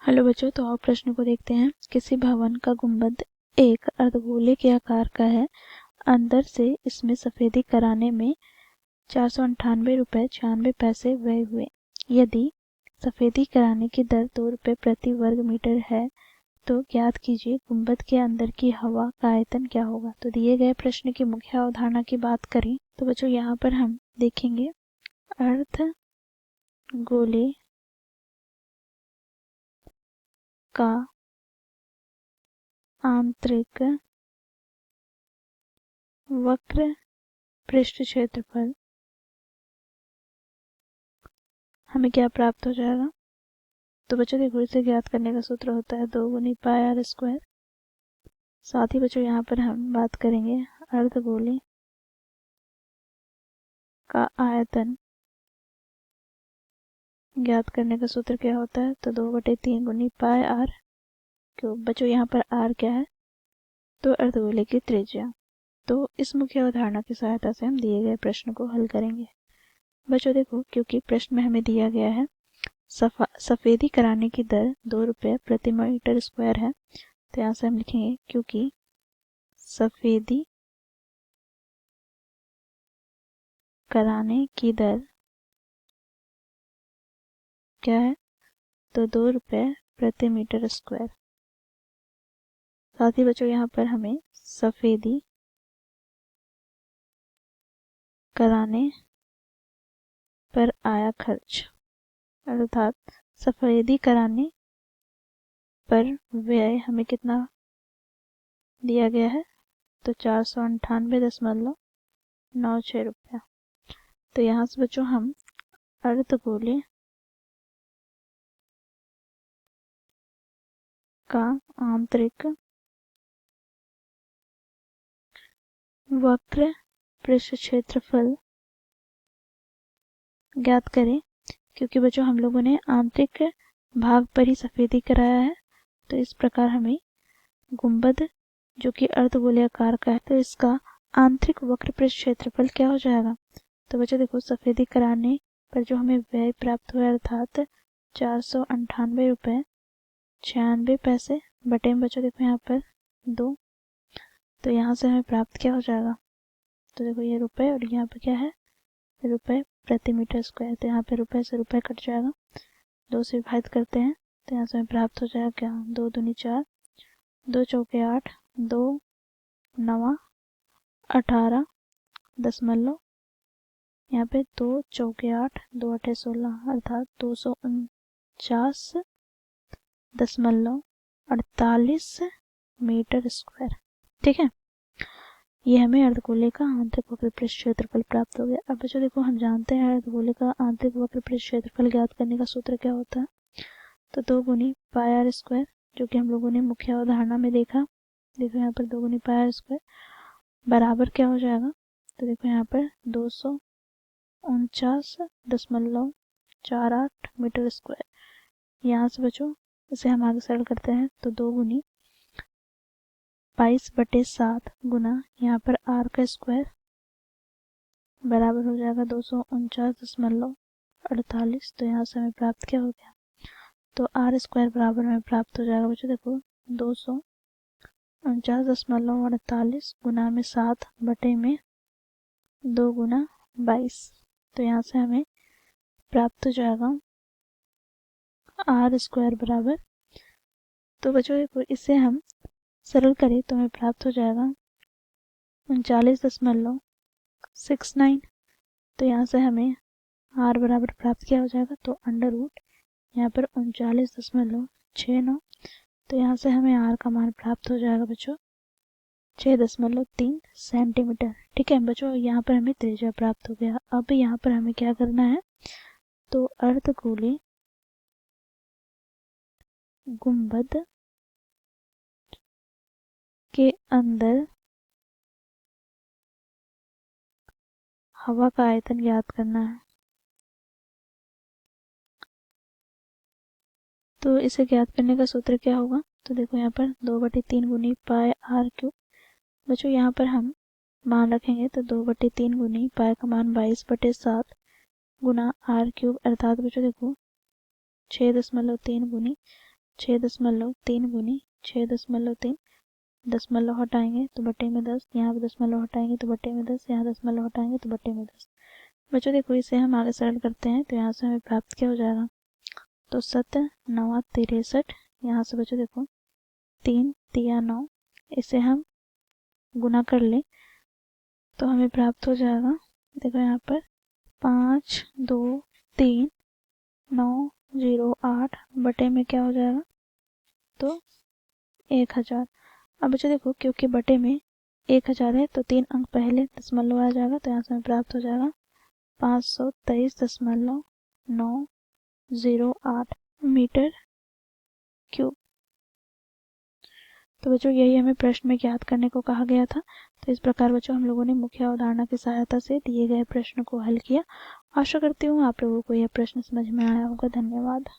Hello बच्चों, तो आप प्रश्न को देखते हैं। किसी भवन का गुंबद एक अर्धगोले के आकार का है। अंदर से इसमें सफेदी कराने में 498 रुपये 96 पैसे व्यय हुए। यदि सफेदी कराने की दर 2 रुपये प्रति वर्ग मीटर है तो ज्ञात कीजिए गुंबद के अंदर की हवा का आयतन क्या होगा। तो दिए गए प्रश्न की मुख्य अवधारणा की बात करें तो बच्चों यहाँ पर हम देखेंगे अर्धगोले का आंतरिक वक्र पृष्ठ क्षेत्रफल हमें क्या प्राप्त हो जाएगा। तो बच्चों देखो, इसे ज्ञात करने का सूत्र होता है 2 गुनी पाई आर स्क्वायर। साथ ही बच्चों यहाँ पर हम बात करेंगे अर्धगोले का आयतन ज्ञात करने का सूत्र क्या होता है। तो 2/3 गुनी पाई आर क्यूब। बच्चों यहाँ पर आर क्या है, तो अर्धगोले की त्रिज्या। तो इस मुख्य अवधारणा की सहायता से हम दिए गए प्रश्न को हल करेंगे। बच्चों देखो, क्योंकि प्रश्न में हमें दिया गया है सफेदी कराने की दर 2 रुपये प्रति मीटर स्क्वायर है, तो यहाँ से हम लिखेंगे क्योंकि सफेदी कराने की दर क्या है, तो 2 रुपये प्रति मीटर स्क्वायर। साथ ही बच्चों यहाँ पर हमें सफेदी कराने पर आया खर्च, अर्थात सफेदी कराने पर व्यय हमें कितना दिया गया है, तो 498.96 रुपया। तो यहाँ से बच्चों हम अर्धगोले का आंतरिक वक्र पृष्ठ क्षेत्रफल ज्ञात करें। क्योंकि बच्चों हम लोगों ने आंतरिक भाग पर ही सफेदी कराया है, तो इस प्रकार हमें गुंबद जो कि अर्धगोले आकार का है, तो इसका आंतरिक वक्र पृष्ठ क्षेत्रफल क्या हो जाएगा। तो बच्चों देखो, सफेदी कराने पर जो हमें व्यय प्राप्त हुआ अर्थात 498 रुपये 96 पैसे बटे में बच्चों देखो यहाँ पर 2, तो यहाँ से हमें प्राप्त क्या हो जाएगा। तो देखो ये रुपए और यहाँ पर क्या है, रुपए प्रति मीटर स्क्वायर। तो यहाँ पे रुपए से रुपए कट जाएगा, 2 से विभाजित करते हैं तो यहाँ से हमें प्राप्त हो जाएगा क्या, 2 दूनी 4, 2 चौके 8, 2 नवा 18 दशमलव, यहाँ पे 2 चौके 8, 2 अठे 16 अर्थात 249.48 मीटर स्क्वायर। ठीक है, ये हमें अर्धगोले का आंतरिक वक्र पृष्ठ क्षेत्रफल प्राप्त हो गया। अब बच्चों देखो, हम जानते हैं अर्धगोले का आंतरिक वक्र पृष्ठ क्षेत्रफल ज्ञात करने का सूत्र क्या होता है। तो 2 गुनी पाई आर स्क्वायर, जो कि हम लोगों ने मुख्य अवधारणा में देखा। देखो यहाँ पर 2 गुनी पाई आर स्क्वायर बराबर क्या हो जाएगा। तो देखो यहाँ पर 249.48 मीटर स्क्वायर। यहाँ से बच्चों इसे हम आगे सरल करते हैं तो 2 गुनी 22/7 गुना यहाँ पर आर का स्क्वायर बराबर हो जाएगा 249.48। तो यहाँ से हमें प्राप्त क्या हो गया, तो आर स्क्वायर बराबर में प्राप्त हो जाएगा बच्चों देखो 249.48 गुना में 7 बटे में 2 गुना 22। तो यहाँ से हमें प्राप्त हो जाएगा आर स्क्वायर बराबर, तो बच्चों देखो इसे हम सरल करें तो हमें प्राप्त हो जाएगा 39.69। तो यहाँ से हमें आर बराबर प्राप्त किया हो जाएगा, तो अंडर रूट यहाँ पर 39.69। तो यहाँ से हमें आर का मान प्राप्त हो जाएगा बच्चों 6.3 सेंटीमीटर। ठीक है बच्चों, यहाँ पर हमें त्रिज्या प्राप्त हो गया। अब यहाँ पर हमें क्या करना है, तो अर्धगोले गुंबद के अंदर हवा का आयतन ज्ञात करना है। तो इसे ज्ञात करने का सूत्र क्या होगा। तो देखो यहाँ पर 2/3 गुनी पाई आर क्यूब। बच्चों यहाँ पर हम मान रखेंगे तो 2/3 गुनी पाई का मान 22/7 गुना आर क्यूब, अर्थात बच्चों देखो 6.3 गुनी 6.3 गुनी 6.3, दशमलव हटाएंगे तो बटे में 10, यहाँ पर दशमलव हटाएंगे तो बटे में 10, यहाँ दशमलव हटाएंगे तो बटे में 10। बच्चों देखो इसे हम आगे सरल करते हैं तो यहाँ से हमें प्राप्त क्या हो जाएगा, तो 7 9 63, यहाँ से बच्चों देखो 3 3 9, इसे हम गुना कर लें तो हमें प्राप्त हो जाएगा, देखो यहाँ पर 5 2 3 9 0 8 बटे में क्या हो जाएगा, तो 1000। अब बच्चों देखो क्योंकि बटे में 1000 है तो 3 अंक पहले दशमलव आ जाएगा, तो यहाँ से हमें प्राप्त हो जाएगा 523.908 मीटर क्यूब। तो बच्चों यही हमें प्रश्न में ज्ञात करने को कहा गया था। तो इस प्रकार बच्चों हम लोगों ने मुख्य अवधारणा की सहायता से दिए गए प्रश्न को हल किया। आशा करती हूँ आप लोगों को यह प्रश्न समझ में आया होगा। धन्यवाद।